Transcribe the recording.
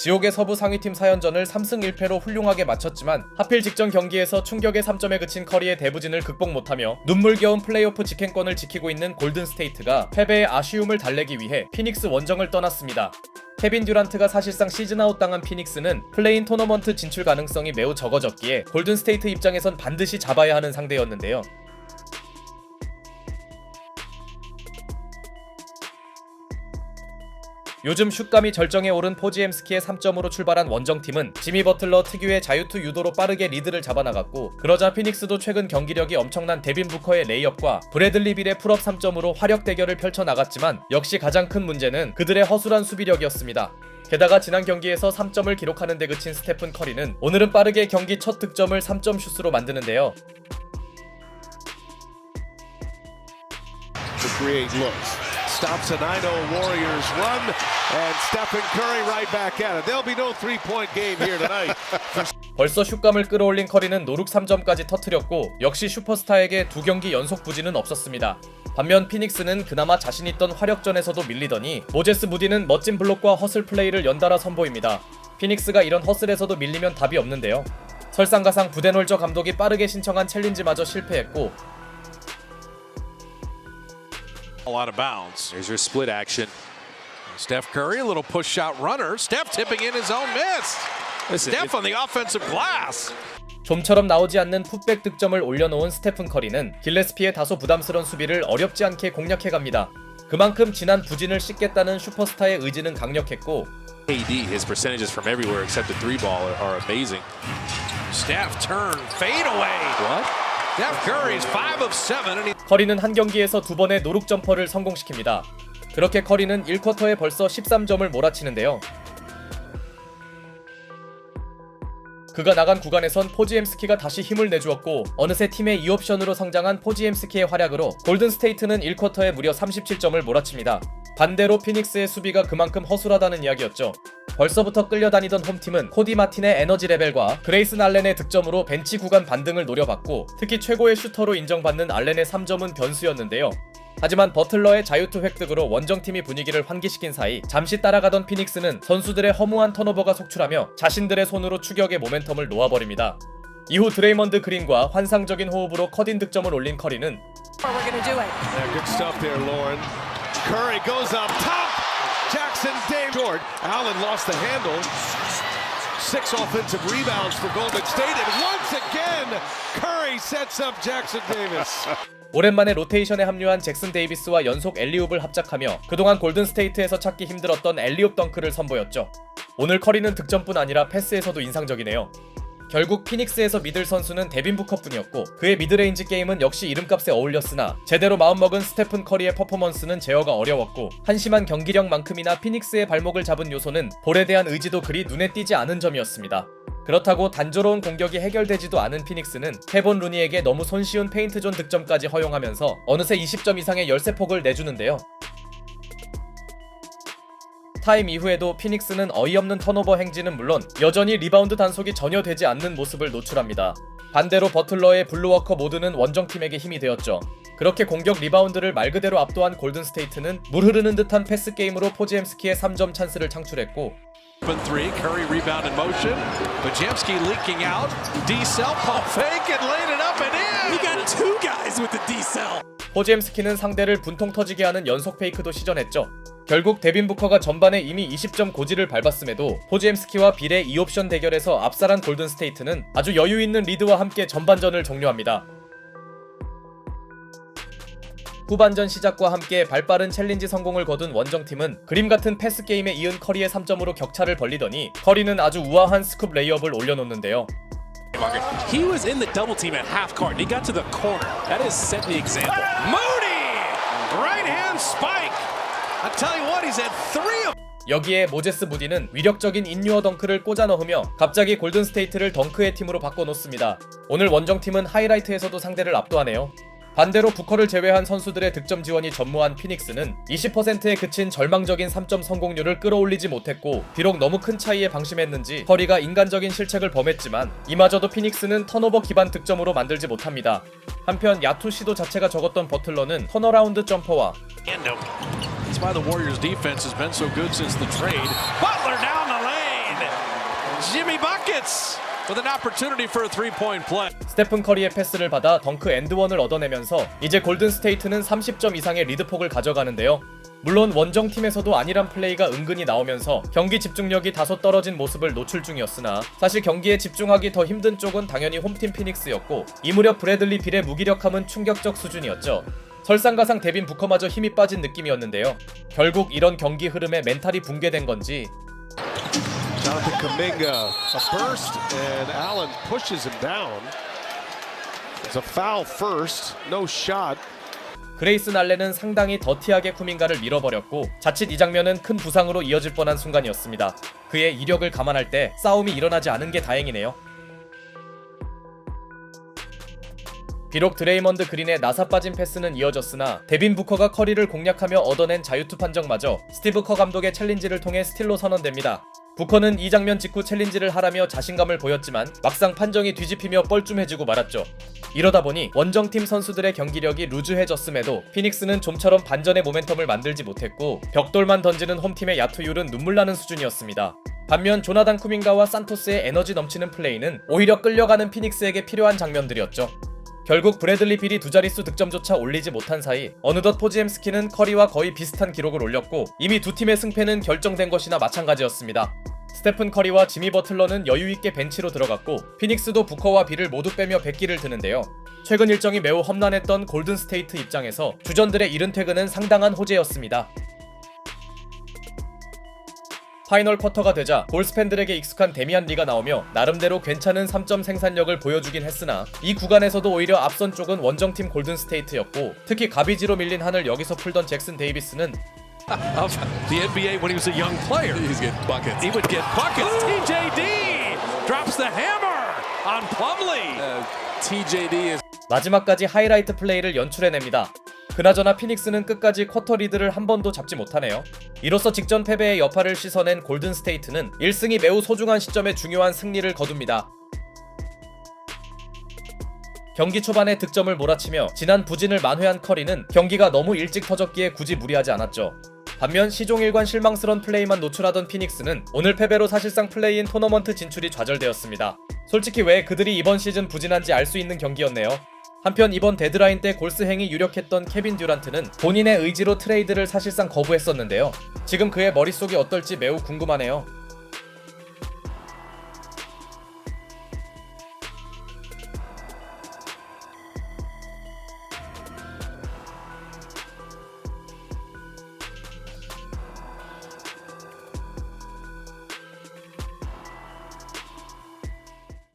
지옥의 서부 상위팀 4연전을 3승 1패로 훌륭하게 마쳤지만 하필 직전 경기에서 충격의 3점에 그친 커리의 대부진을 극복 못하며 눈물겨운 플레이오프 직행권을 지키고 있는 골든스테이트가 패배의 아쉬움을 달래기 위해 피닉스 원정을 떠났습니다. 케빈 듀란트가 사실상 시즌아웃 당한 피닉스는 플레인 토너먼트 진출 가능성이 매우 적어졌기에 골든스테이트 입장에선 반드시 잡아야 하는 상대였는데요. 요즘 슛감이 절정에 오른 포지엠스키의 3점으로 출발한 원정팀은 지미 버틀러 특유의 자유투 유도로 빠르게 리드를 잡아나갔고, 그러자 피닉스도 최근 경기력이 엄청난 데빈 부커의 레이업과 브래들리 빌의 풀업 3점으로 화력 대결을 펼쳐나갔지만 역시 가장 큰 문제는 그들의 허술한 수비력이었습니다. 게다가 지난 경기에서 3점을 기록하는 데 그친 스테픈 커리는 오늘은 빠르게 경기 첫 득점을 3점 슛으로 만드는데요. Stops a 9-0 Warriors run, and Stephen Curry right back at it. There'll be no three-point game here tonight. 벌써 슛감을 끌어올린 커리는 노룩 3점까지 터뜨렸고 역시 슈퍼스타에게 2경기 연속 부진은 없었습니다. 반면 피닉스는 그나마 자신있던 화력전에서도 밀리더니 모제스 무디는 멋진 블록과 허슬 플레이를 연달아 선보입니다. 피닉스가 이런 허슬에서도 밀리면 답이 없는데요. 설상가상 부데놀저 감독이 빠르게 신청한 챌린지마저 실패했고, out of bounds. Here's your split action. Steph Curry, a little push shot runner. Steph tipping in his own miss. Steph on the offensive glass. 좀처럼 나오지 않는 풋백 득점을 올려놓은 스테픈 커리는 길레스피의 다소 부담스러운 수비를 어렵지 않게 공략해갑니다. 그만큼 지난 부진을 씻겠다는 슈퍼스타의 의지는 강력했고, KD, his percentages from everywhere except the three ball are amazing. Steph turn fade away. What? Steph Curry's 5 of 7 and he... 커리는 한 경기에서 2번의 노룩 점퍼를 성공시킵니다. 그렇게 커리는 1쿼터에 벌써 13점을 몰아치는데요. 그가 나간 구간에선 포지엠스키가 다시 힘을 내주었고 어느새 팀의 2옵션으로 성장한 포지엠스키의 활약으로 골든스테이트는 1쿼터에 무려 37점을 몰아칩니다. 반대로 피닉스의 수비가 그만큼 허술하다는 이야기였죠. 벌써부터 끌려다니던 홈팀은 코디 마틴의 에너지 레벨과 그레이슨 알렌의 득점으로 벤치 구간 반등을 노려봤고 특히 최고의 슈터로 인정받는 알렌의 3점은 변수였는데요. 하지만 버틀러의 자유투 획득으로 원정팀이 분위기를 환기시킨 사이 잠시 따라가던 피닉스는 선수들의 허무한 턴오버가 속출하며 자신들의 손으로 추격의 모멘텀을 놓아버립니다. 이후 드레이먼드 그린과 환상적인 호흡으로 컷인 득점을 올린 커리는 Good stuff there, Lauren. Curry goes up top. Jackson Davis. Short. Allen lost the handle. 6 offensive rebounds for Golden State, and once again, Curry sets up Jackson Davis. 오랜만에 로테이션에 합류한 잭슨 데이비스와 연속 엘리웁을 합작하며 그동안 골든스테이트에서 찾기 힘들었던 엘리웁 덩크를 선보였죠. 오늘 커리는 득점뿐 아니라 패스에서도 인상적이네요. 결국 피닉스에서 믿을 선수는 데빈 부커뿐이었고 그의 미드레인지 게임은 역시 이름값에 어울렸으나 제대로 마음먹은 스테픈 커리의 퍼포먼스는 제어가 어려웠고 한심한 경기력만큼이나 피닉스의 발목을 잡은 요소는 볼에 대한 의지도 그리 눈에 띄지 않은 점이었습니다. 그렇다고 단조로운 공격이 해결되지도 않은 피닉스는 케본 루니에게 너무 손쉬운 페인트존 득점까지 허용하면서 어느새 20점 이상의 열세폭을 내주는데요. 타임 이후에도 피닉스는 어이없는 턴오버 행진은 물론 여전히 리바운드 단속이 전혀 되지 않는 모습을 노출합니다. 반대로 버틀러의 블루워커 모드는 원정팀에게 힘이 되었죠. 그렇게 공격 리바운드를 말 그대로 압도한 골든스테이트는 물 흐르는 듯한 패스 게임으로 포지엠스키의 3점 찬스를 창출했고 Open 3, Curry rebound in motion. Podziemski leaking out. D-cell pump fake and laid it up and in. We got two guys with the D-cell. 포지엠스키는 상대를 분통 터지게 하는 연속 페이크도 시전했죠. 결국 데빈 부커가 전반에 이미 20점 고지를 밟았음에도 포지엠스키와 빌의 2옵션 대결에서 압살한 골든스테이트는 아주 여유있는 리드와 함께 전반전을 종료합니다. 후반전 시작과 함께 발빠른 챌린지 성공을 거둔 원정팀은 그림같은 패스게임에 이은 커리의 3점으로 격차를 벌리더니 커리는 아주 우아한 스쿱 레이업을 올려놓는데요. He was in the double team at half court and he got to the corner. That has set the example. Moody! Right hand spike. I tell you what, he's had 3 of... 여기에 모제스 무디는 위력적인 인유어 덩크를 꽂아 넣으며 갑자기 골든스테이트를 덩크의 팀으로 바꿔놓습니다. 오늘 원정팀은 하이라이트에서도 상대를 압도하네요. 반대로 부커를 제외한 선수들의 득점 지원이 전무한 피닉스는 20%에 그친 절망적인 3점 성공률을 끌어올리지 못했고 비록 너무 큰 차이에 방심했는지 커리가 인간적인 실책을 범했지만 이마저도 피닉스는 턴오버 기반 득점으로 만들지 못합니다. 한편 야투 시도 자체가 적었던 버틀러는 턴어라운드 점퍼와 That's why the Warriors defense has been so good since the trade. Butler down the lane. Jimmy buckets with an opportunity for a three-point play. 스테픈 커리의 패스를 받아 덩크 앤드원을 얻어내면서 이제 골든 스테이트는 30점 이상의 리드폭을 가져가는데요. 물론 원정팀에서도 아니란 플레이가 은근히 나오면서 경기 집중력이 다소 떨어진 모습을 노출 중이었으나 사실 경기에 집중하기 더 힘든 쪽은 당연히 홈팀 피닉스였고 이 무렵 브래들리 빌의 무기력함은 충격적 수준이었죠. 설상가상 데빈 부커마저 힘이 빠진 느낌이었는데요. 결국 이런 경기 흐름에 멘탈이 붕괴된 건지 Jonathan Kuminga, a burst, and Allen pushes him down. It's a foul first, no shot. 그레이슨 알렌은 상당히 더티하게 쿠밍가를 밀어버렸고 자칫 이 장면은 큰 부상으로 이어질 뻔한 순간이었습니다. 그의 이력을 감안할 때 싸움이 일어나지 않은 게 다행이네요. 비록 드레이먼드 그린의 나사 빠진 패스는 이어졌으나 데빈 부커가 커리를 공략하며 얻어낸 자유투 판정마저 스티브 커 감독의 챌린지를 통해 스틸로 선언됩니다. 부커는 이 장면 직후 챌린지를 하라며 자신감을 보였지만 막상 판정이 뒤집히며 뻘쭘해지고 말았죠. 이러다 보니 원정팀 선수들의 경기력이 루즈해졌음에도 피닉스는 좀처럼 반전의 모멘텀을 만들지 못했고 벽돌만 던지는 홈팀의 야투율은 눈물나는 수준이었습니다. 반면 조나단 쿠밍가와 산토스의 에너지 넘치는 플레이는 오히려 끌려가는 피닉스에게 필요한 장면들이었죠. 결국 브래들리 빌이 두 자릿수 득점조차 올리지 못한 사이 어느덧 포지엠스키는 커리와 거의 비슷한 기록을 올렸고 이미 두 팀의 승패는 결정된 것이나 마찬가지였습니다. 스테픈 커리와 지미 버틀러는 여유있게 벤치로 들어갔고 피닉스도 부커와 빌을 모두 빼며 백기를 드는데요. 최근 일정이 매우 험난했던 골든 스테이트 입장에서 주전들의 이른 퇴근은 상당한 호재였습니다. 파이널 쿼터가 되자 골스 팬들에게 익숙한 데미안 리가 나오며 나름대로 괜찮은 3점 생산력을 보여주긴 했으나 이 구간에서도 오히려 앞선 쪽은 원정팀 골든 스테이트였고 특히 가비지로 밀린 한을 여기서 풀던 잭슨 데이비스는 Of the NBA when he was a young player. He's getting buckets. He would get buckets. TJD drops the hammer on Plumlee. TJD is 마지막까지 하이라이트 플레이를 연출해냅니다. 그나저나 피닉스는 끝까지 쿼터 리드를 한 번도 잡지 못하네요. 이로써 직전 패배의 여파를 씻어낸 골든 스테이트는 1승이 매우 소중한 시점에 중요한 승리를 거둡니다. 경기 초반에 득점을 몰아치며 지난 부진을 만회한 커리는 경기가 너무 일찍 터졌기에 굳이 무리하지 않았죠. 반면 시종일관 실망스런 플레이만 노출하던 피닉스는 오늘 패배로 사실상 플레이인 토너먼트 진출이 좌절되었습니다. 솔직히 왜 그들이 이번 시즌 부진한지 알 수 있는 경기였네요. 한편 이번 데드라인 때 골스행이 유력했던 케빈 듀란트는 본인의 의지로 트레이드를 사실상 거부했었는데요. 지금 그의 머릿속이 어떨지 매우 궁금하네요.